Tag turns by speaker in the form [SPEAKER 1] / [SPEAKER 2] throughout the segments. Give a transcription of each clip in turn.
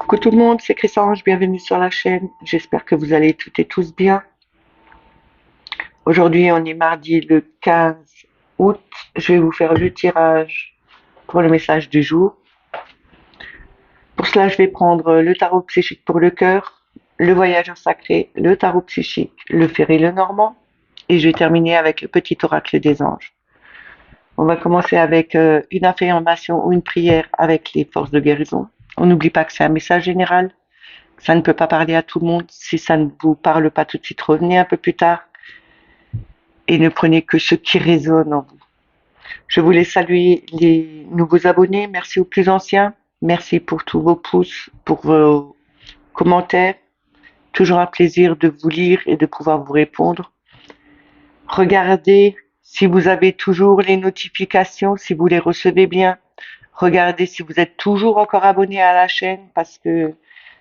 [SPEAKER 1] Coucou tout le monde, c'est Chrysange, bienvenue sur la chaîne. J'espère que vous allez toutes et tous bien. Aujourd'hui, on est mardi le 15 août. Je vais vous faire le tirage pour le message du jour. Pour cela, je vais prendre le tarot psychique pour le cœur, le voyageur sacré, le tarot psychique, le ferry le normand, et je vais terminer avec le petit oracle des anges. On va commencer avec une affirmation ou une prière avec les forces de guérison. On n'oublie pas que c'est un message général. Ça ne peut pas parler à tout le monde. Si ça ne vous parle pas tout de suite, revenez un peu plus tard et ne prenez que ce qui résonne en vous. Je voulais saluer les nouveaux abonnés. Merci aux plus anciens. Merci pour tous vos pouces, pour vos commentaires. Toujours un plaisir de vous lire et de pouvoir vous répondre. Regardez si vous avez toujours les notifications, si vous les recevez bien. Regardez si vous êtes toujours encore abonné à la chaîne parce que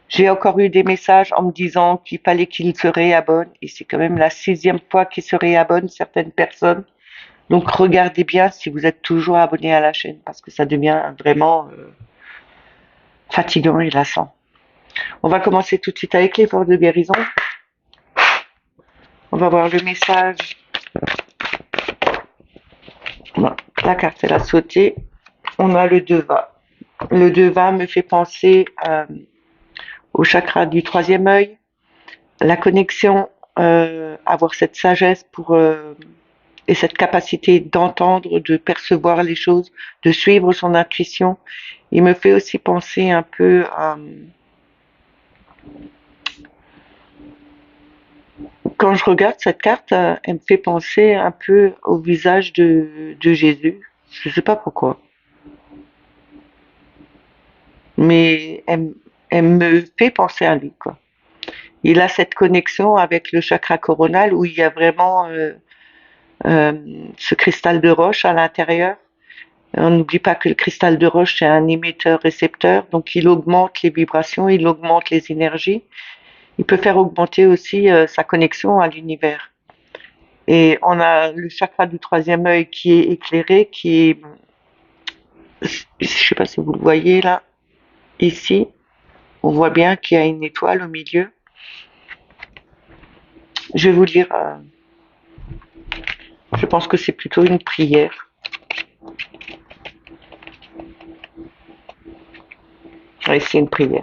[SPEAKER 1] j'ai encore eu des messages en me disant qu'il fallait qu'ils se réabonnent et c'est quand même la 6e fois qu'ils se réabonnent certaines personnes. Donc regardez bien si vous êtes toujours abonné à la chaîne parce que ça devient vraiment fatigant et lassant. On va commencer tout de suite avec les forces de guérison. On va voir le message. Bon, la carte elle a sauté. On a le devin. Le devin me fait penser au chakra du 3e œil, la connexion, avoir cette sagesse et cette capacité d'entendre, de percevoir les choses, de suivre son intuition. Il me fait aussi penser un peu à... Quand je regarde cette carte, elle me fait penser un peu au visage de Jésus. Je ne sais pas pourquoi. Mais elle me fait penser à lui, quoi. Il a cette connexion avec le chakra coronal où il y a vraiment ce cristal de roche à l'intérieur. On n'oublie pas que le cristal de roche, c'est un émetteur-récepteur, donc il augmente les vibrations, il augmente les énergies. Il peut faire augmenter aussi sa connexion à l'univers. Et on a le chakra du 3e œil qui est éclairé, qui est, je sais pas si vous le voyez là, ici, on voit bien qu'il y a une étoile au milieu. Je vais vous lire, je pense que c'est plutôt une prière. Oui, c'est une prière.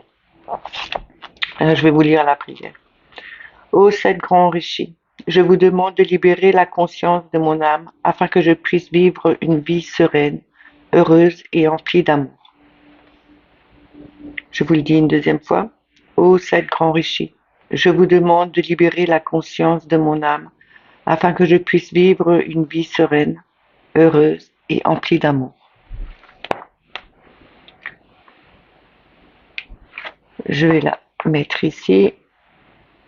[SPEAKER 1] Je vais vous lire la prière. Ô sept grands enrichis, je vous demande de libérer la conscience de mon âme afin que je puisse vivre une vie sereine, heureuse et emplie d'amour. Je vous le dis une deuxième fois. Ô sept grands enrichis, je vous demande de libérer la conscience de mon âme afin que je puisse vivre une vie sereine, heureuse et emplie d'amour. Je vais la mettre ici.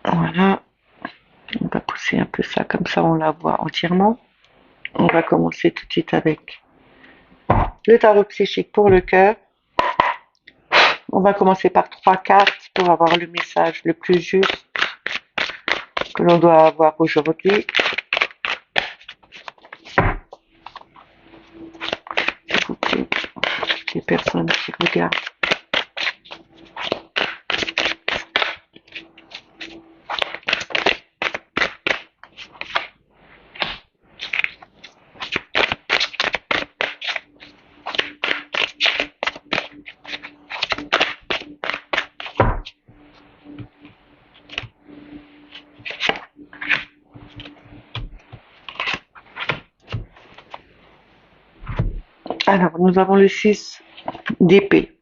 [SPEAKER 1] Voilà. On va pousser un peu ça, comme ça on la voit entièrement. On va commencer tout de suite avec le tarot psychique pour le cœur. On va commencer par 3 cartes pour avoir le message le plus juste que l'on doit avoir aujourd'hui. S'il vous plaît, les personnes qui regardent. Alors, nous avons le 6 d'épée,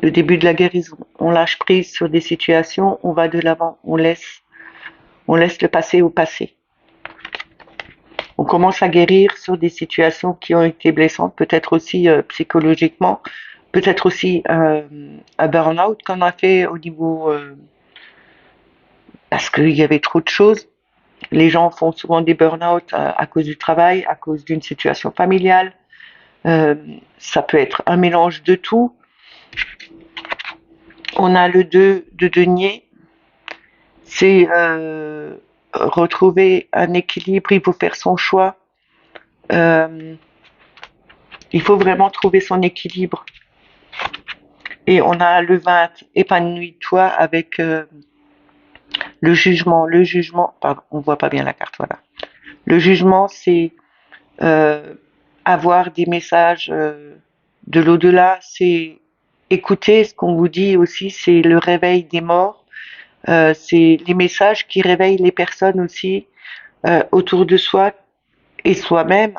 [SPEAKER 1] le début de la guérison. On lâche prise sur des situations, on va de l'avant, on laisse le passé au passé. On commence à guérir sur des situations qui ont été blessantes, peut-être aussi psychologiquement, peut-être aussi un burn-out qu'on a fait au niveau... parce qu'il y avait trop de choses. Les gens font souvent des burn-out à cause du travail, à cause d'une situation familiale. Ça peut être un mélange de tout. On a le 2 de denier. C'est retrouver un équilibre, il faut faire son choix. Il faut vraiment trouver son équilibre. Et on a le 20, épanouis-toi avec le jugement. Le jugement, pardon, on voit pas bien la carte, voilà. Le jugement, c'est euh, avoir des messages de l'au-delà, c'est écouter ce qu'on vous dit aussi, c'est le réveil des morts, c'est les messages qui réveillent les personnes aussi autour de soi et soi-même.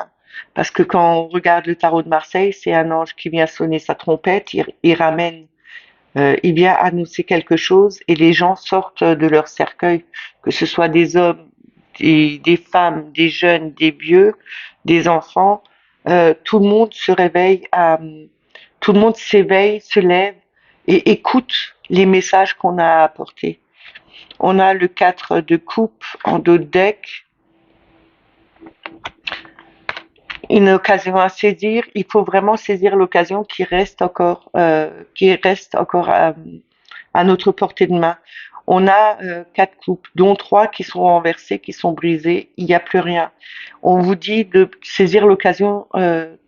[SPEAKER 1] Parce que quand on regarde le tarot de Marseille, c'est un ange qui vient sonner sa trompette, il ramène, il vient annoncer quelque chose et les gens sortent de leur cercueil, que ce soit des hommes, des femmes, des jeunes, des vieux, des enfants, tout le monde se réveille, tout le monde s'éveille, se lève et écoute les messages qu'on a à apporter. On a le 4 de coupe en dos de deck, une occasion à saisir. Il faut vraiment saisir l'occasion qui reste encore à notre portée de main. On a 4 coupes, dont 3 qui sont renversées, qui sont brisées. Il n'y a plus rien. On vous dit de saisir l'occasion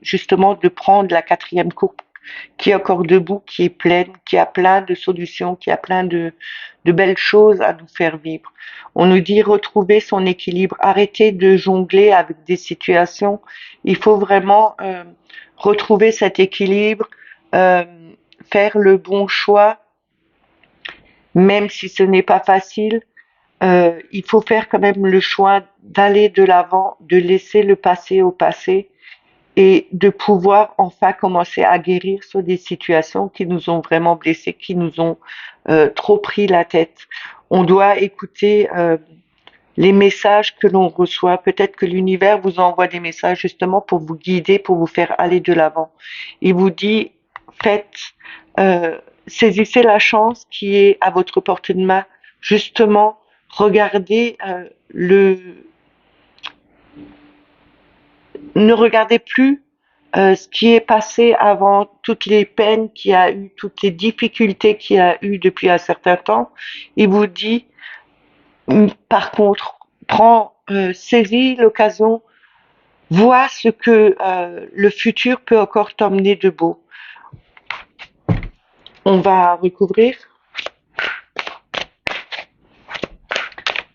[SPEAKER 1] justement de prendre la 4e coupe qui est encore debout, qui est pleine, qui a plein de solutions, qui a plein de belles choses à nous faire vivre. On nous dit retrouver son équilibre, arrêter de jongler avec des situations. Il faut vraiment retrouver cet équilibre, euh, faire le bon choix, même si ce n'est pas facile. Il faut faire quand même le choix d'aller de l'avant, de laisser le passé au passé et de pouvoir enfin commencer à guérir sur des situations qui nous ont vraiment blessés, qui nous ont trop pris la tête. On doit écouter les messages que l'on reçoit. Peut-être que l'univers vous envoie des messages justement pour vous guider, pour vous faire aller de l'avant. Il vous dit, faites, euh, saisissez la chance qui est à votre portée de main. Justement, regardez ne regardez plus ce qui est passé avant, toutes les peines qu'il y a eu, toutes les difficultés qu'il y a eu depuis un certain temps. Il vous dit, par contre, saisis l'occasion, vois ce que le futur peut encore t'emmener de beau. On va recouvrir.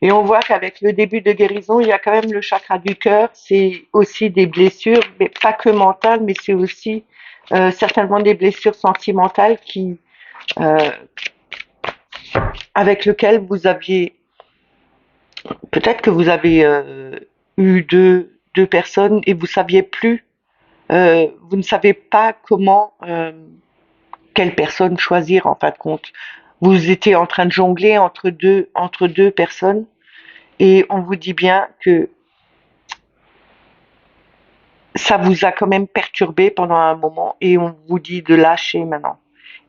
[SPEAKER 1] Et on voit qu'avec le début de guérison, il y a quand même le chakra du cœur. C'est aussi des blessures, mais pas que mentales, mais c'est aussi certainement des blessures sentimentales euh, avec lesquelles vous aviez, peut-être que vous avez eu deux personnes et vous saviez plus, vous ne savez pas comment, quelle personne choisir en fin de compte. Vous étiez en train de jongler entre deux personnes et on vous dit bien que ça vous a quand même perturbé pendant un moment et on vous dit de lâcher maintenant.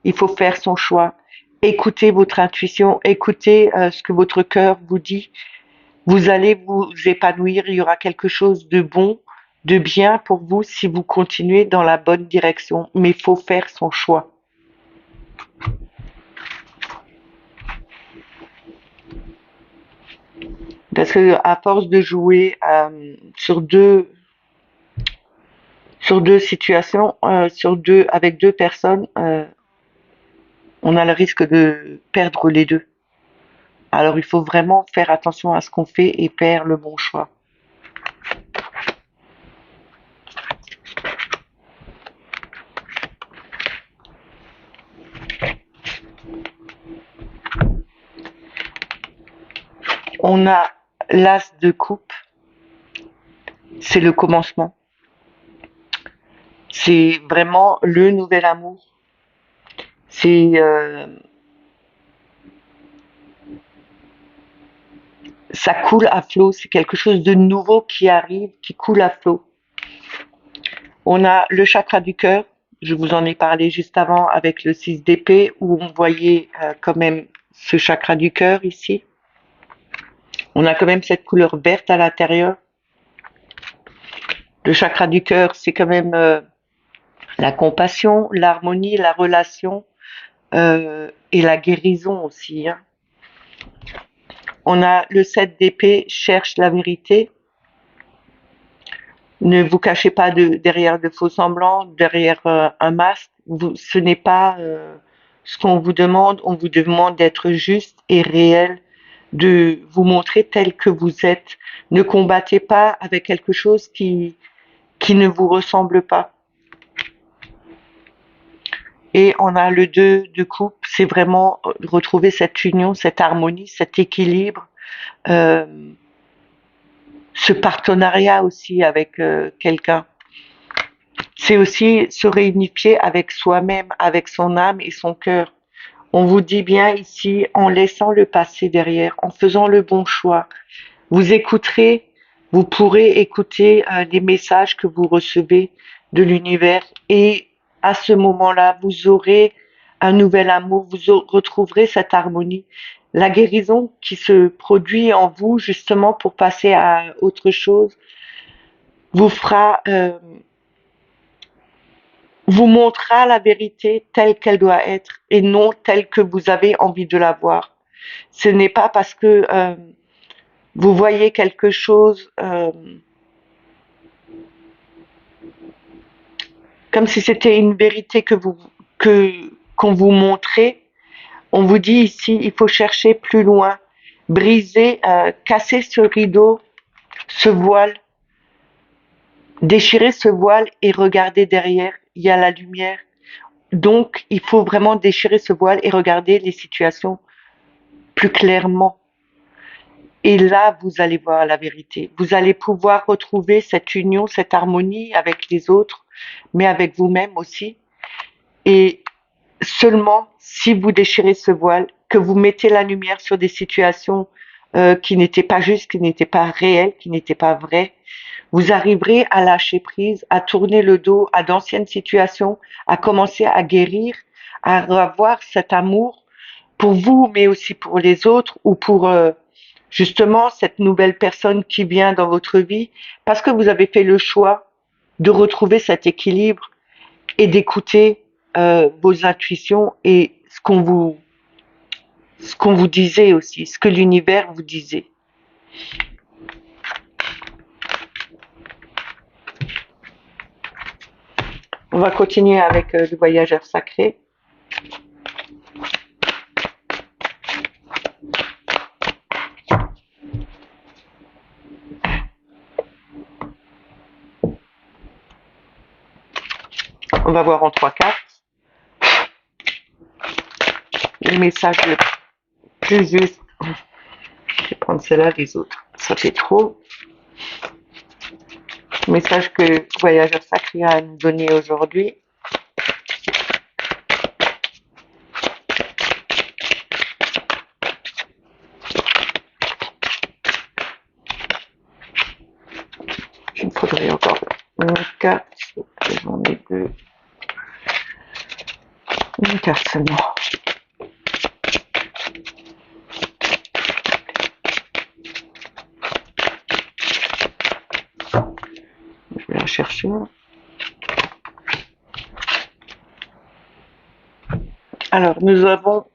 [SPEAKER 1] Il faut faire son choix. Écoutez votre intuition, écoutez ce que votre cœur vous dit. Vous allez vous épanouir, il y aura quelque chose de bon, de bien pour vous si vous continuez dans la bonne direction. Mais il faut faire son choix. Parce que à force de jouer sur deux situations, avec deux personnes, on a le risque de perdre les deux. Alors il faut vraiment faire attention à ce qu'on fait et faire le bon choix. On a l'as de coupe, c'est le commencement. C'est vraiment le nouvel amour. C'est ça coule à flot, c'est quelque chose de nouveau qui arrive, qui coule à flot. On a le chakra du cœur, je vous en ai parlé juste avant avec le 6 d'épée où on voyait quand même ce chakra du cœur ici. On a quand même cette couleur verte à l'intérieur. Le chakra du cœur, c'est quand même la compassion, l'harmonie, la relation et la guérison aussi. Hein. On a le 7 d'épée, cherche la vérité. Ne vous cachez pas derrière de faux semblants, derrière un masque. Ce n'est pas ce qu'on vous demande. On vous demande d'être juste et réel, de vous montrer tel que vous êtes. Ne combattez pas avec quelque chose qui ne vous ressemble pas. Et on a le 2 de coupe, c'est vraiment retrouver cette union, cette harmonie, cet équilibre, euh, ce partenariat aussi avec quelqu'un. C'est aussi se réunifier avec soi-même, avec son âme et son cœur. On vous dit bien ici, en laissant le passé derrière, en faisant le bon choix, vous écouterez, vous pourrez écouter les messages que vous recevez de l'univers et à ce moment-là, vous aurez un nouvel amour, retrouverez cette harmonie, la guérison qui se produit en vous justement pour passer à autre chose, vous fera, vous montrera la vérité telle qu'elle doit être et non telle que vous avez envie de la voir. Ce n'est pas parce que vous voyez quelque chose comme si c'était une vérité que qu'on vous montrait. On vous dit ici, il faut chercher plus loin, briser, casser ce rideau, ce voile, déchirer ce voile et regarder derrière. Il y a la lumière. Donc, il faut vraiment déchirer ce voile et regarder les situations plus clairement. Et là, vous allez voir la vérité. Vous allez pouvoir retrouver cette union, cette harmonie avec les autres, mais avec vous-même aussi. Et seulement si vous déchirez ce voile, que vous mettez la lumière sur des situations qui n'étaient pas justes, qui n'étaient pas réelles, qui n'étaient pas vraies, vous arriverez à lâcher prise, à tourner le dos à d'anciennes situations, à commencer à guérir, à avoir cet amour pour vous, mais aussi pour les autres ou pour justement cette nouvelle personne qui vient dans votre vie, parce que vous avez fait le choix de retrouver cet équilibre et d'écouter vos intuitions et ce qu'on vous disait aussi, ce que l'univers vous disait. On va continuer avec le voyageur sacré. On va voir en 3 cartes le message le plus juste. Je vais prendre celle-là, les autres. Ça fait trop. Le message que le voyageur sacré a à nous donner aujourd'hui. Il me faudrait encore une carte. J'en ai 2. Une carte seulement. Je vais la chercher. Alors, nous avons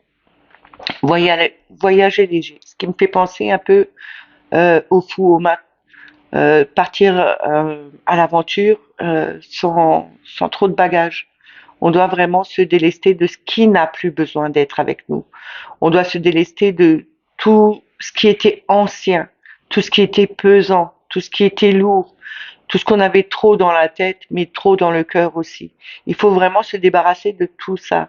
[SPEAKER 1] voyager léger, ce qui me fait penser un peu au fou au mat. Partir à l'aventure sans trop de bagages. On doit vraiment se délester de ce qui n'a plus besoin d'être avec nous. On doit se délester de tout ce qui était ancien, tout ce qui était pesant, tout ce qui était lourd, tout ce qu'on avait trop dans la tête, mais trop dans le cœur aussi. Il faut vraiment se débarrasser de tout ça.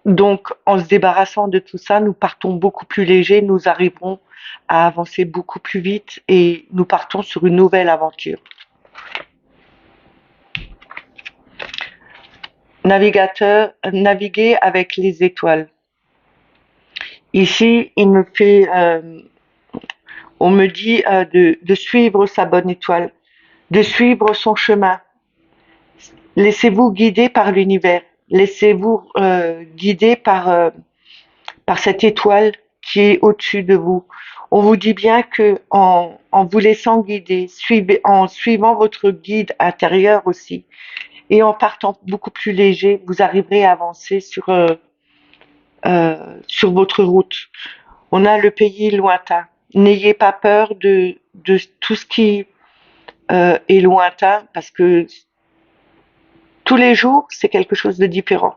[SPEAKER 1] Donc, en se débarrassant de tout ça, nous partons beaucoup plus légers, nous arriverons à avancer beaucoup plus vite et nous partons sur une nouvelle aventure. Navigateur, naviguer avec les étoiles. Ici, on me dit de suivre sa bonne étoile, de suivre son chemin. Laissez-vous guider par l'univers, laissez-vous guider par cette étoile qui est au-dessus de vous. On vous dit bien que en vous laissant guider, en suivant votre guide intérieur aussi, et en partant beaucoup plus léger, vous arriverez à avancer sur votre route. On a le pays lointain. N'ayez pas peur de tout ce qui est lointain, parce que tous les jours, c'est quelque chose de différent.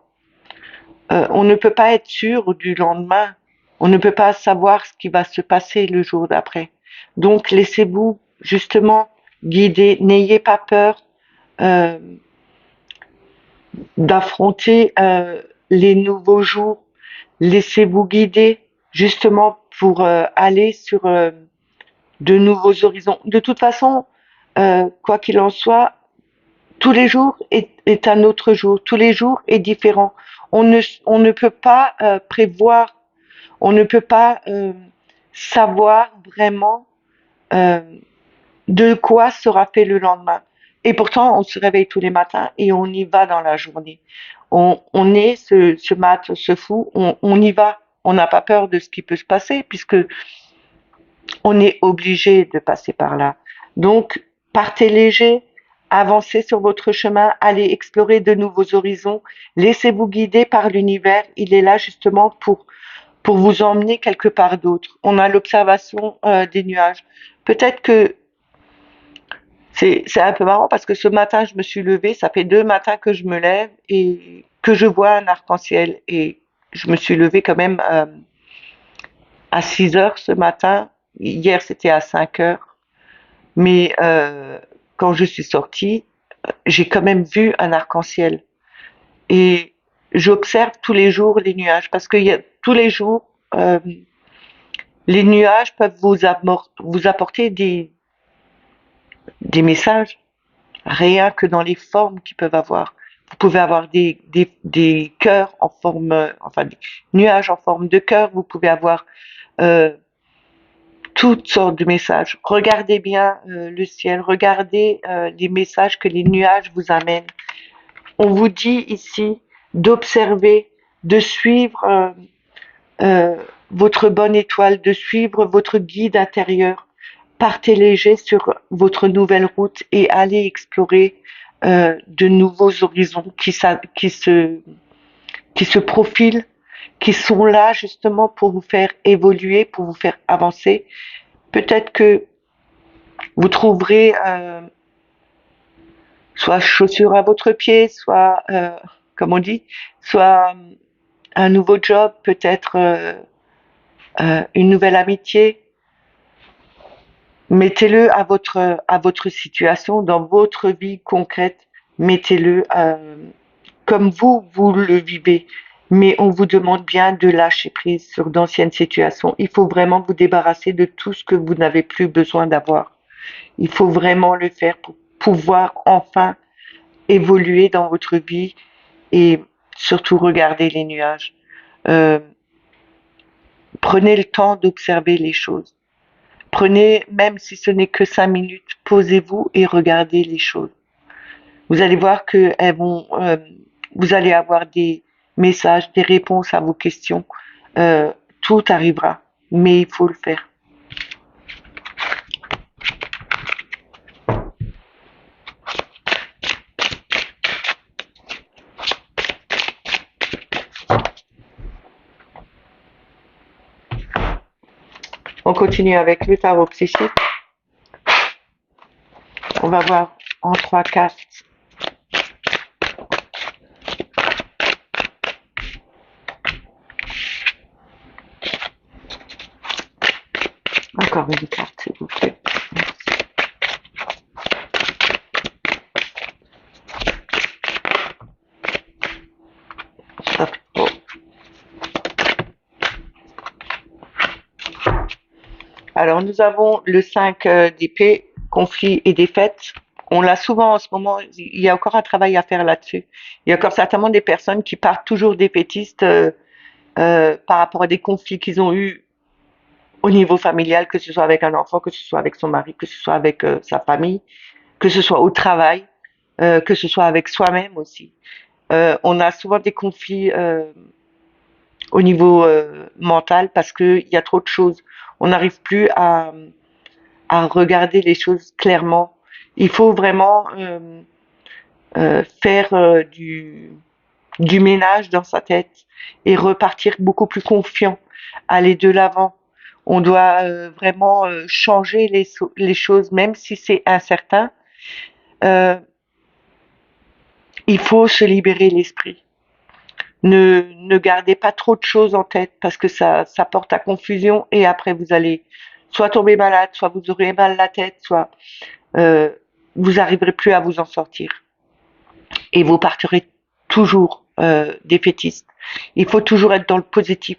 [SPEAKER 1] On ne peut pas être sûr du lendemain. On ne peut pas savoir ce qui va se passer le jour d'après. Donc laissez-vous justement guider. N'ayez pas peur euh, d'affronter les nouveaux jours. Laissez-vous guider justement pour aller sur de nouveaux horizons. De toute façon, quoi qu'il en soit, tous les jours est un autre jour. Tous les jours est différent. On ne peut pas prévoir, on ne peut pas savoir vraiment euh, de quoi sera fait le lendemain. Et pourtant, on se réveille tous les matins et on y va dans la journée. On est ce mat, ce fou, on y va. On n'a pas peur de ce qui peut se passer puisque on est obligé de passer par là. Donc, partez léger, avancez sur votre chemin, allez explorer de nouveaux horizons, laissez-vous guider par l'univers. Il est là justement pour vous emmener quelque part d'autre. On a l'observation des nuages. Peut-être que c'est un peu marrant parce que ce matin, je me suis levée, ça fait 2 matins que je me lève et que je vois un arc-en-ciel. Et je me suis levée quand même à 6 heures ce matin. Hier, c'était à 5 heures. Mais quand je suis sortie, j'ai quand même vu un arc-en-ciel. Et j'observe tous les jours les nuages parce que tous les jours, euh, les nuages peuvent vous apporter des messages, rien que dans les formes qu'ils peuvent avoir. Vous pouvez avoir des cœurs en forme, enfin des nuages en forme de cœur. Vous pouvez avoir euh, toutes sortes de messages. Regardez bien le ciel, regardez les messages que les nuages vous amènent. On vous dit ici d'observer, de suivre euh, votre bonne étoile, de suivre votre guide intérieur. Partez léger sur votre nouvelle route et allez explorer de nouveaux horizons qui se profilent, qui sont là justement pour vous faire évoluer, pour vous faire avancer. Peut-être que vous trouverez soit chaussures à votre pied, soit, comme on dit, soit un nouveau job, peut-être une nouvelle amitié. Mettez-le à votre situation, dans votre vie concrète. Mettez-le comme vous le vivez. Mais on vous demande bien de lâcher prise sur d'anciennes situations. Il faut vraiment vous débarrasser de tout ce que vous n'avez plus besoin d'avoir. Il faut vraiment le faire pour pouvoir enfin évoluer dans votre vie et surtout regarder les nuages. Euh, Prenez le temps d'observer les choses. Prenez, même si ce n'est que 5 minutes, posez-vous et regardez les choses. Vous allez voir que vous allez avoir des messages, des réponses à vos questions. Tout arrivera, mais il faut le faire. On continue avec le tarot psychique. On va voir en 3 cartes. Encore une carte, s'il vous plaît. Stop. Oh. Alors, nous avons le 5 d'épée, conflit et défaite. On l'a souvent en ce moment, il y a encore un travail à faire là-dessus. Il y a encore certainement des personnes qui partent toujours défaitistes par rapport à des conflits qu'ils ont eus au niveau familial, que ce soit avec un enfant, que ce soit avec son mari, que ce soit avec sa famille, que ce soit au travail, que ce soit avec soi-même aussi. On a souvent des conflits au niveau mental parce qu'il y a trop de choses. On n'arrive plus à regarder les choses clairement. Il faut vraiment faire du ménage dans sa tête et repartir beaucoup plus confiant, aller de l'avant. On doit vraiment changer les choses, même si c'est incertain. Euh, il faut se libérer l'esprit. Ne gardez pas trop de choses en tête parce que ça porte à confusion et après vous allez soit tomber malade, soit vous aurez mal la tête, soit euh, vous arriverez plus à vous en sortir et vous partirez toujours défaitiste. Il faut toujours être dans le positif,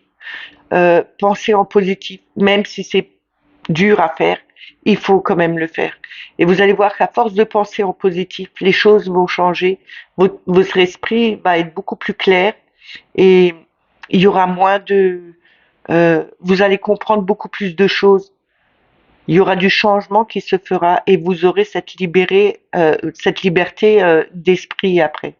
[SPEAKER 1] penser en positif, même si c'est dur à faire, il faut quand même le faire. Et vous allez voir qu'à force de penser en positif, les choses vont changer, votre esprit va être beaucoup plus clair et il y aura moins de... vous allez comprendre beaucoup plus de choses. Il y aura du changement qui se fera et vous aurez cette liberté d'esprit après.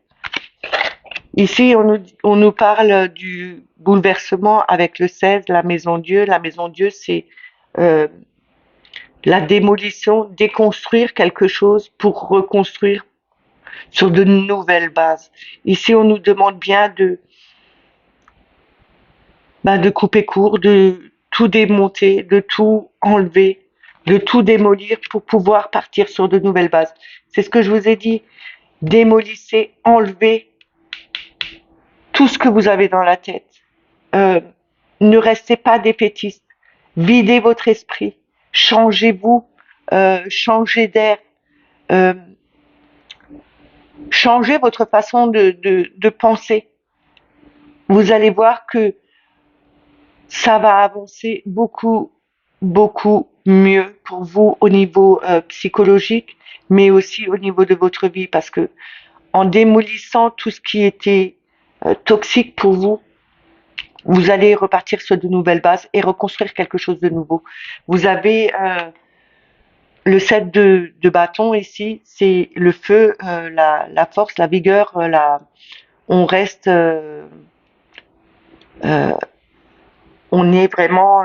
[SPEAKER 1] Ici, on nous parle du bouleversement avec le 16, la maison Dieu. La maison Dieu, c'est euh, la démolition, déconstruire quelque chose pour reconstruire sur de nouvelles bases. Ici, on nous demande bien de couper court, de tout démonter, de tout enlever, de tout démolir pour pouvoir partir sur de nouvelles bases. C'est ce que je vous ai dit. Démolissez, enlevez tout ce que vous avez dans la tête. Euh, ne restez pas défaitiste. Videz votre esprit. Changez-vous. Changez d'air. Euh, changez votre façon de penser. Vous allez voir que ça va avancer beaucoup, beaucoup mieux pour vous au niveau psychologique, mais aussi au niveau de votre vie, parce que en démolissant tout ce qui était toxique pour vous, vous allez repartir sur de nouvelles bases et reconstruire quelque chose de nouveau. Vous avez le set de bâton ici, c'est le feu, la force, la vigueur, on reste, euh, on est vraiment,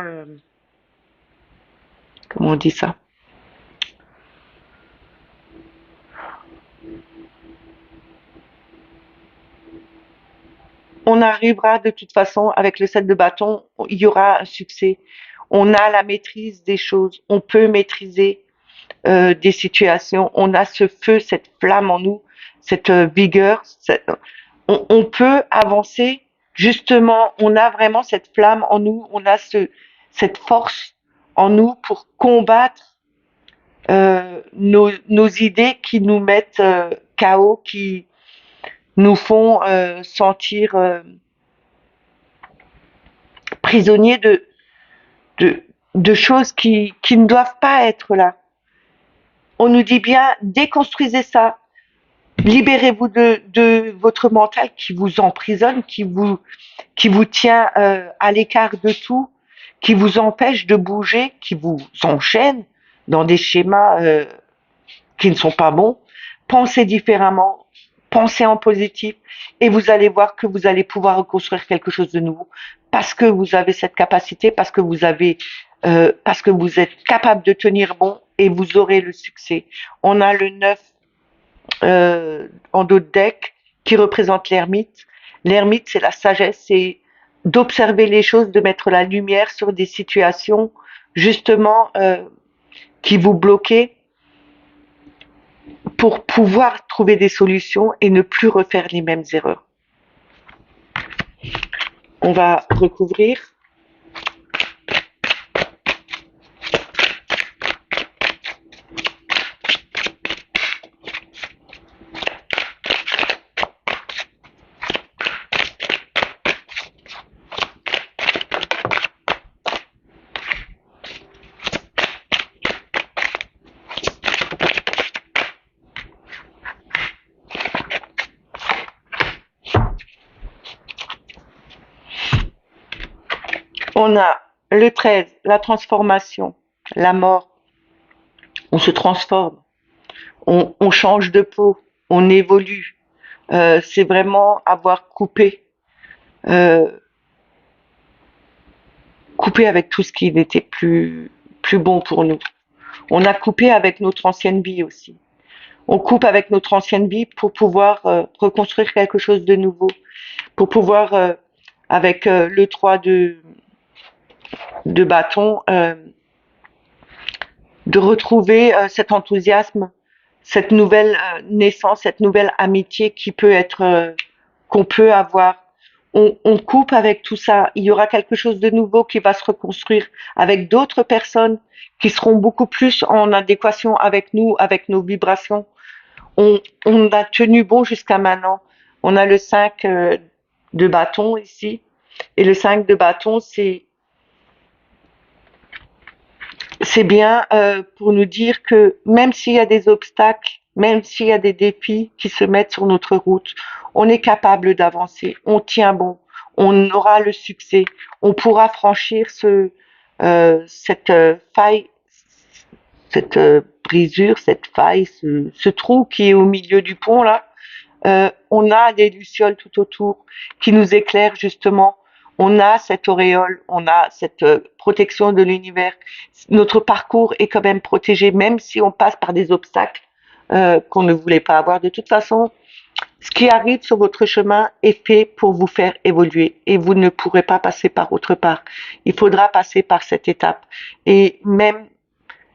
[SPEAKER 1] comment on dit ça? On arrivera de toute façon avec le set de bâton, il y aura un succès. On a la maîtrise des choses, on peut maîtriser des situations, on a ce feu, cette flamme en nous, cette vigueur, on peut avancer. Justement, on a vraiment cette flamme en nous, on a cette force en nous pour combattre nos idées qui nous mettent KO, qui nous font sentir prisonniers de, de choses qui ne doivent pas être là. On nous dit bien, déconstruisez ça, libérez-vous de votre mental qui vous emprisonne, qui vous tient à l'écart de tout, qui vous empêche de bouger, qui vous enchaîne dans des schémas qui ne sont pas bons. Pensez différemment, pensez en positif et vous allez voir que vous allez pouvoir reconstruire quelque chose de nouveau parce que vous avez cette capacité, parce que vous êtes capable de tenir bon et vous aurez le succès. On a le 9 en dos de deck qui représente l'ermite. L'ermite, c'est la sagesse, c'est d'observer les choses, de mettre la lumière sur des situations justement qui vous bloquaient pour pouvoir trouver des solutions et ne plus refaire les mêmes erreurs. On va recouvrir. On a le 13, la transformation, la mort. On se transforme, on change de peau, on évolue. C'est vraiment avoir euh, coupé avec tout ce qui n'était plus bon pour nous. On a coupé avec notre ancienne vie aussi. On coupe avec notre ancienne vie pour pouvoir reconstruire quelque chose de nouveau, pour pouvoir, avec le 3 de bâton, de retrouver cet enthousiasme, cette nouvelle naissance, cette nouvelle amitié qui peut être, qu'on peut avoir. on coupe avec tout ça. Il y aura quelque chose de nouveau qui va se reconstruire avec d'autres personnes qui seront beaucoup plus en adéquation avec nous, avec nos vibrations. On a tenu bon jusqu'à maintenant. On a le 5 de bâton ici. Et le 5 de bâton, c'est bien pour nous dire que même s'il y a des obstacles, même s'il y a des défis qui se mettent sur notre route, on est capable d'avancer, on tient bon, on aura le succès, on pourra franchir cette faille, cette brisure, cette faille, ce trou qui est au milieu du pont là. On a des lucioles tout autour qui nous éclairent justement. On a cette auréole, on a cette protection de l'univers. Notre parcours est quand même protégé, même si on passe par des obstacles qu'on ne voulait pas avoir. De toute façon, ce qui arrive sur votre chemin est fait pour vous faire évoluer et vous ne pourrez pas passer par autre part. Il faudra passer par cette étape. Et même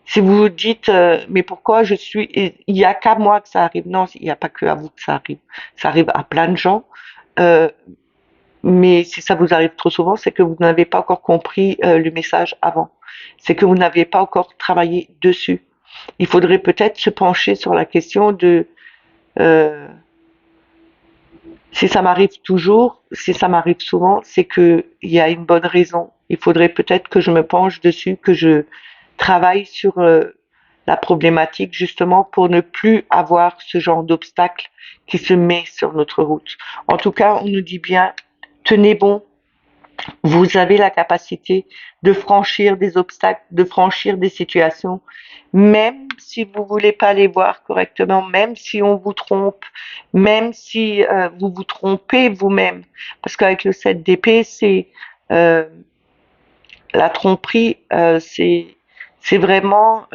[SPEAKER 1] si vous vous dites, mais pourquoi je suis, il y a qu'à moi que ça arrive. Non, il n'y a pas que à vous que ça arrive. Ça arrive à plein de gens. Euh, mais si ça vous arrive trop souvent, c'est que vous n'avez pas encore compris le message avant. C'est que vous n'avez pas encore travaillé dessus. Il faudrait peut-être se pencher sur la question de euh, si ça m'arrive toujours, si ça m'arrive souvent, c'est que il y a une bonne raison. Il faudrait peut-être que je me penche dessus, que je travaille sur la problématique justement pour ne plus avoir ce genre d'obstacle qui se met sur notre route. En tout cas, on nous dit bien, tenez bon, vous avez la capacité de franchir des obstacles, de franchir des situations, même si vous voulez pas les voir correctement, même si on vous trompe, même si vous vous trompez vous-même. Parce qu'avec le 7 d'épée, c'est euh, la tromperie, c'est vraiment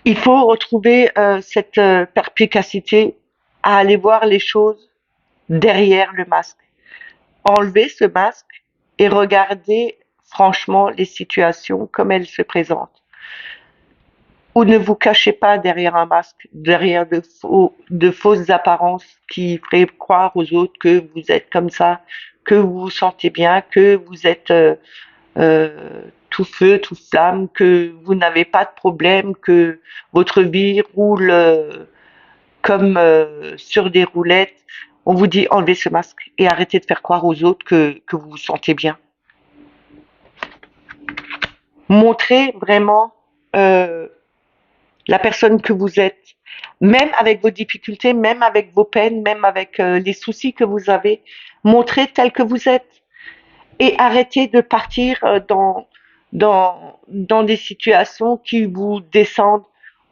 [SPEAKER 1] il faut retrouver cette perspicacité à aller voir les choses derrière le masque. Enlever ce masque et regarder franchement les situations comme elles se présentent. Ou ne vous cachez pas derrière un masque, derrière de fausses apparences qui feraient croire aux autres que vous êtes comme ça, que vous vous sentez bien, que vous êtes tout feu, tout flamme, que vous n'avez pas de problème, que votre vie roule comme sur des roulettes. On vous dit enlevez ce masque et arrêtez de faire croire aux autres que vous vous sentez bien. Montrez vraiment euh, la personne que vous êtes, même avec vos difficultés, même avec vos peines, même avec les soucis que vous avez. Montrez tel que vous êtes et arrêtez de partir dans des situations qui vous descendent.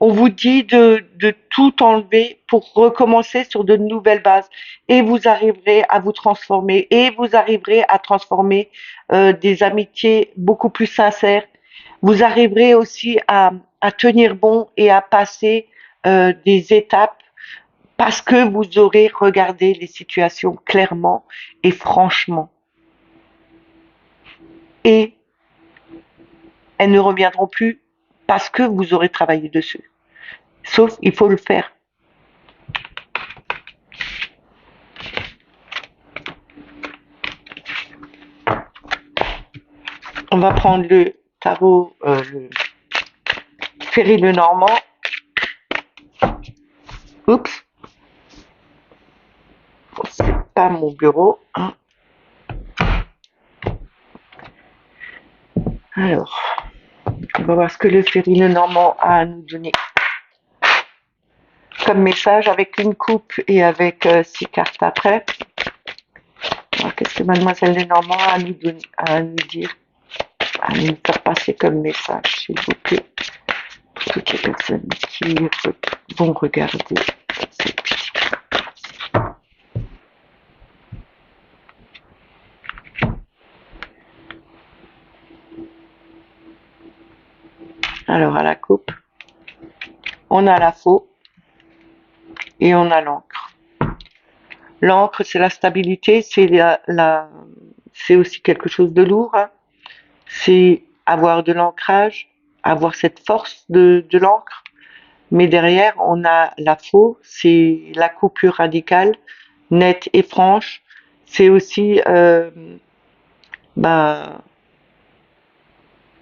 [SPEAKER 1] On vous dit de tout enlever pour recommencer sur de nouvelles bases et vous arriverez à vous transformer et vous arriverez à transformer des amitiés beaucoup plus sincères. Vous arriverez aussi à tenir bon et à passer des étapes parce que vous aurez regardé les situations clairement et franchement. Et elles ne reviendront plus parce que vous aurez travaillé dessus. Sauf, il faut le faire. On va prendre le tarot, le Ferry le Normand. Oups, c'est pas mon bureau. Hein. Alors, on va voir ce que le Ferry le Normand a à nous donner comme message avec une coupe et avec 6 cartes après. Qu'est-ce que Mademoiselle Lenormand a à nous donner, à nous dire, à nous faire passer comme message, s'il vous plaît, pour toutes les personnes qui vont regarder cette vidéo. Alors à la coupe, on a la faux et on a l'encre. L'encre, c'est la stabilité, c'est aussi quelque chose de lourd. Hein. C'est avoir de l'ancrage, avoir cette force de l'encre. mais derrière, on a la faux, c'est la coupure radicale, nette et franche. C'est aussi ben,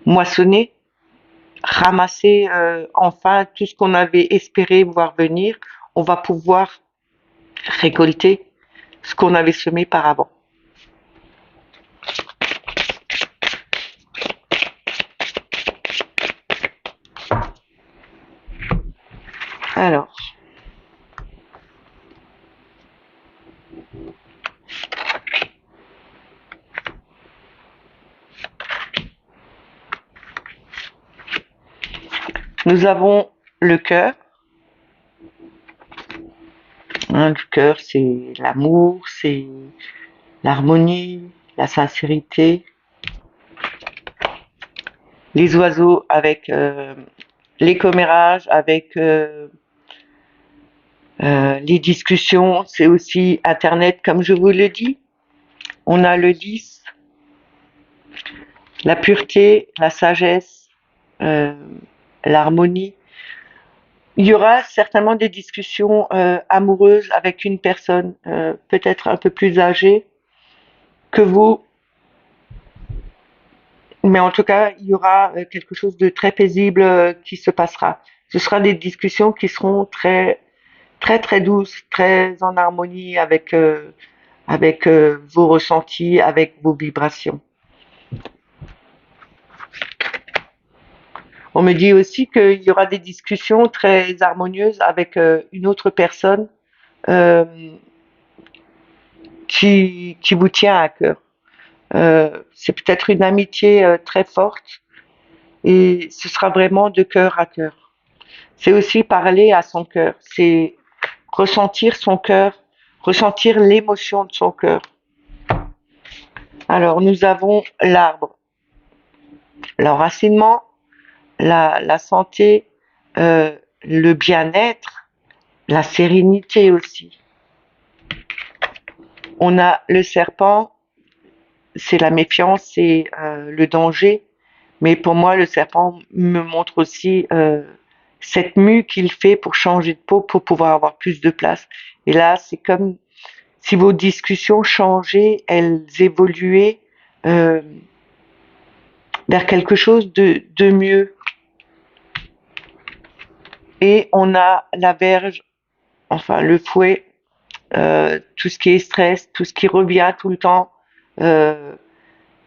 [SPEAKER 1] moissonner, ramasser enfin tout ce qu'on avait espéré voir venir. On va pouvoir récolter ce qu'on avait semé par avant. Alors, nous avons le cœur. Hein, le cœur, c'est l'amour, c'est l'harmonie, la sincérité. Les oiseaux avec les commérages, avec les discussions, c'est aussi Internet, comme je vous le dis. On a le 10, la pureté, la sagesse, euh, l'harmonie. Il y aura certainement des discussions amoureuses avec une personne peut-être un peu plus âgée que vous, mais en tout cas, il y aura quelque chose de très paisible qui se passera. Ce sera des discussions qui seront très très très douces, très en harmonie avec vos ressentis, avec vos vibrations. On me dit aussi qu'il y aura des discussions très harmonieuses avec une autre personne euh, qui vous tient à cœur. C'est peut-être une amitié très forte et ce sera vraiment de cœur à cœur. C'est aussi parler à son cœur, c'est ressentir son cœur, ressentir l'émotion de son cœur. Alors nous avons l'arbre, l'enracinement, la santé, le bien-être, la sérénité aussi. On a le serpent, c'est la méfiance, c'est le danger. Mais pour moi, le serpent me montre aussi cette mue qu'il fait pour changer de peau, pour pouvoir avoir plus de place. Et là, c'est comme si vos discussions changeaient, elles évoluaient euh, vers quelque chose de mieux. Et on a la verge, enfin le fouet, tout ce qui est stress, tout ce qui revient tout le temps, euh,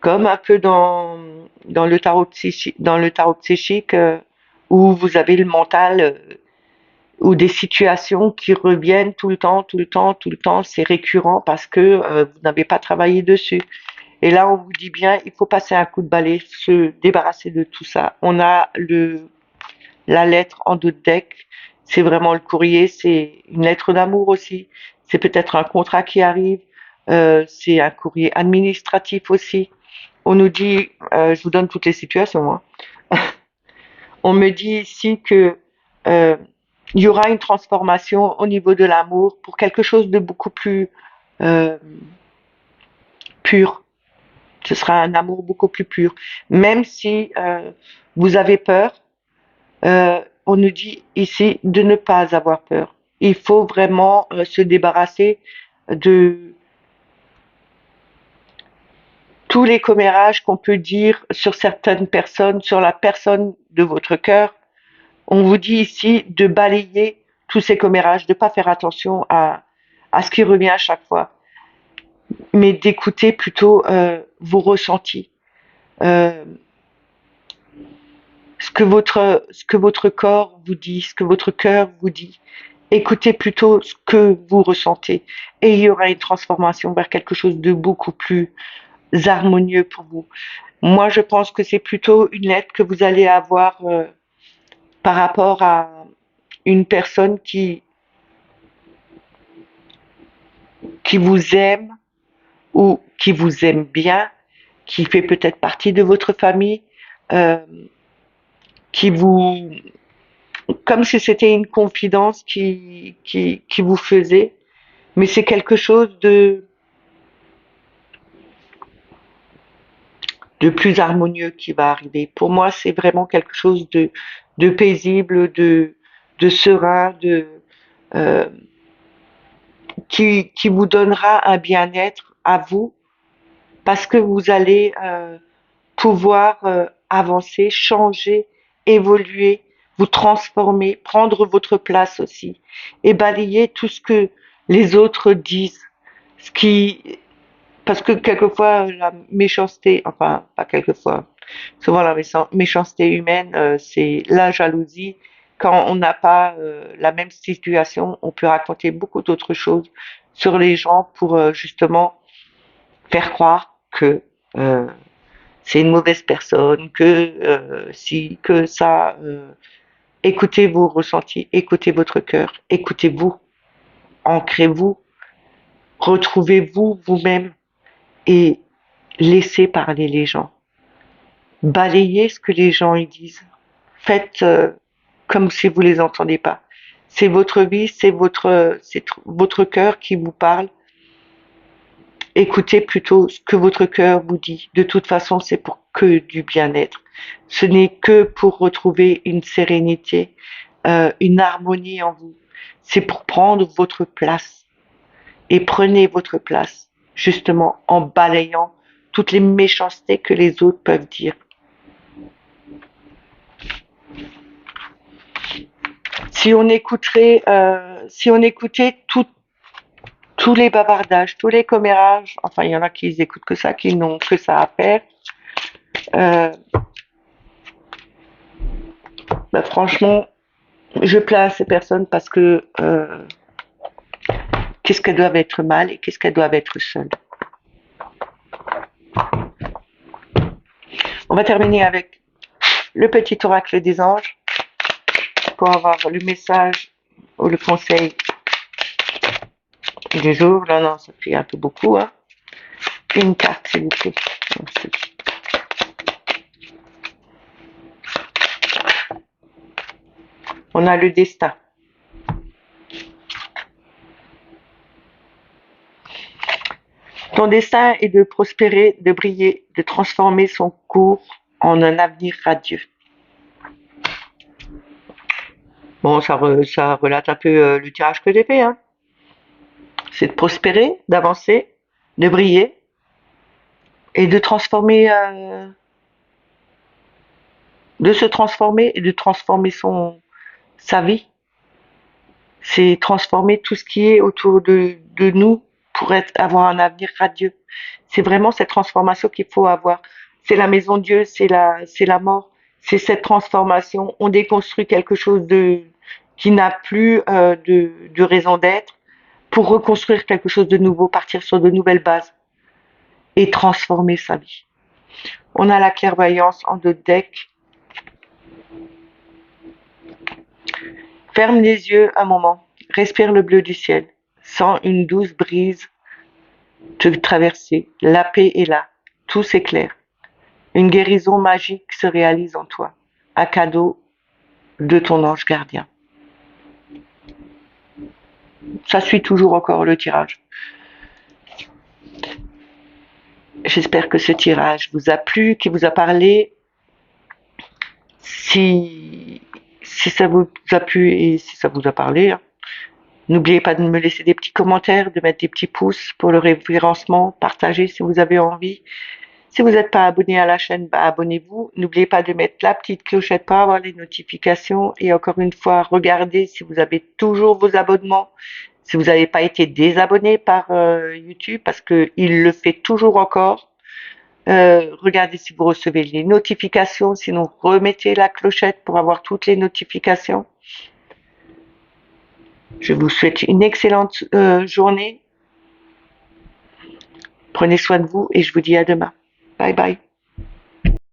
[SPEAKER 1] comme un peu dans le tarot psychique où vous avez le mental ou des situations qui reviennent tout le temps, tout le temps, tout le temps, c'est récurrent parce que vous n'avez pas travaillé dessus. Et là, on vous dit bien, il faut passer un coup de balai, se débarrasser de tout ça. On a la lettre en dos de deck, c'est vraiment le courrier, c'est une lettre d'amour aussi, c'est peut-être un contrat qui arrive, c'est un courrier administratif aussi. On nous dit, je vous donne toutes les situations, hein. On me dit ici que euh, il y aura une transformation au niveau de l'amour pour quelque chose de beaucoup plus euh, pur. Ce sera un amour beaucoup plus pur. Même si vous avez peur, on nous dit ici de ne pas avoir peur. Il faut vraiment se débarrasser de tous les commérages qu'on peut dire sur certaines personnes, sur la personne de votre cœur. On vous dit ici de balayer tous ces commérages, de ne pas faire attention à ce qui revient à chaque fois, mais d'écouter plutôt vos ressentis, euh, ce que votre corps vous dit, ce que votre cœur vous dit. Écoutez plutôt ce que vous ressentez et il y aura une transformation vers quelque chose de beaucoup plus harmonieux pour vous. Moi, je pense que c'est plutôt une lettre que vous allez avoir par rapport à une personne qui vous aime ou qui vous aime bien, qui fait peut-être partie de votre famille, euh, qui vous, comme si c'était une confidence qui vous faisait, mais c'est quelque chose de plus harmonieux qui va arriver. Pour moi, c'est vraiment quelque chose de paisible, de serein, euh, qui vous donnera un bien-être à vous parce que vous allez pouvoir avancer, changer, évoluer, vous transformer, prendre votre place aussi et balayer tout ce que les autres disent. Ce qui, parce que quelquefois la méchanceté, enfin pas quelquefois, souvent la méchanceté humaine, c'est la jalousie. Quand on n'a pas la même situation, on peut raconter beaucoup d'autres choses sur les gens pour justement faire croire que euh, c'est une mauvaise personne, que ça. Écoutez vos ressentis, écoutez votre cœur, écoutez-vous, ancrez-vous, retrouvez-vous vous-même et laissez parler les gens. Balayez ce que les gens y disent. Faites comme si vous les entendez pas. C'est votre vie, c'est votre cœur qui vous parle. Écoutez plutôt ce que votre cœur vous dit. De toute façon, c'est pour que du bien-être. Ce n'est que pour retrouver une sérénité, une harmonie en vous. C'est pour prendre votre place. Et prenez votre place, justement, en balayant toutes les méchancetés que les autres peuvent dire. Si on écoutait tous les bavardages, tous les commérages, enfin il y en a qui écoutent que ça, qui n'ont que ça à faire, euh, bah, franchement, je plains ces personnes parce que qu'est-ce qu'elles doivent être mal et qu'est-ce qu'elles doivent être seules. On va terminer avec le petit oracle des anges pour avoir le message ou le conseil du jour. Non, non, ça fait un peu beaucoup. Hein. Une carte, s'il vous plaît. Merci. On a le destin. Ton destin est de prospérer, de briller, de transformer son cours en un avenir radieux. Bon, ça relate un peu le tirage que j'ai fait. Hein. C'est de prospérer, d'avancer, de briller et de transformer, de se transformer et de transformer sa vie. C'est transformer tout ce qui est autour de nous pour avoir un avenir radieux. C'est vraiment cette transformation qu'il faut avoir. C'est la maison de Dieu, c'est la mort. C'est cette transformation. On déconstruit quelque chose qui n'a plus de raison d'être pour reconstruire quelque chose de nouveau, partir sur de nouvelles bases et transformer sa vie. On a la clairvoyance en 2 decks. Ferme les yeux un moment, respire le bleu du ciel, sens une douce brise te traverser, la paix est là, tout s'éclaire. Une guérison magique se réalise en toi, un cadeau de ton ange gardien. Ça suit toujours encore le tirage. J'espère que ce tirage vous a plu, qu'il vous a parlé. Si ça vous a plu et si ça vous a parlé, hein, n'oubliez pas de me laisser des petits commentaires, de mettre des petits pouces pour le référencement, partagez si vous avez envie. Si vous n'êtes pas abonné à la chaîne, bah abonnez-vous. N'oubliez pas de mettre la petite clochette pour avoir les notifications. Et encore une fois, regardez si vous avez toujours vos abonnements. Si vous n'avez pas été désabonné par YouTube, parce qu'il le fait toujours encore. Regardez si vous recevez les notifications. Sinon, remettez la clochette pour avoir toutes les notifications. Je vous souhaite une excellente journée. Prenez soin de vous et je vous dis à demain. Bye bye.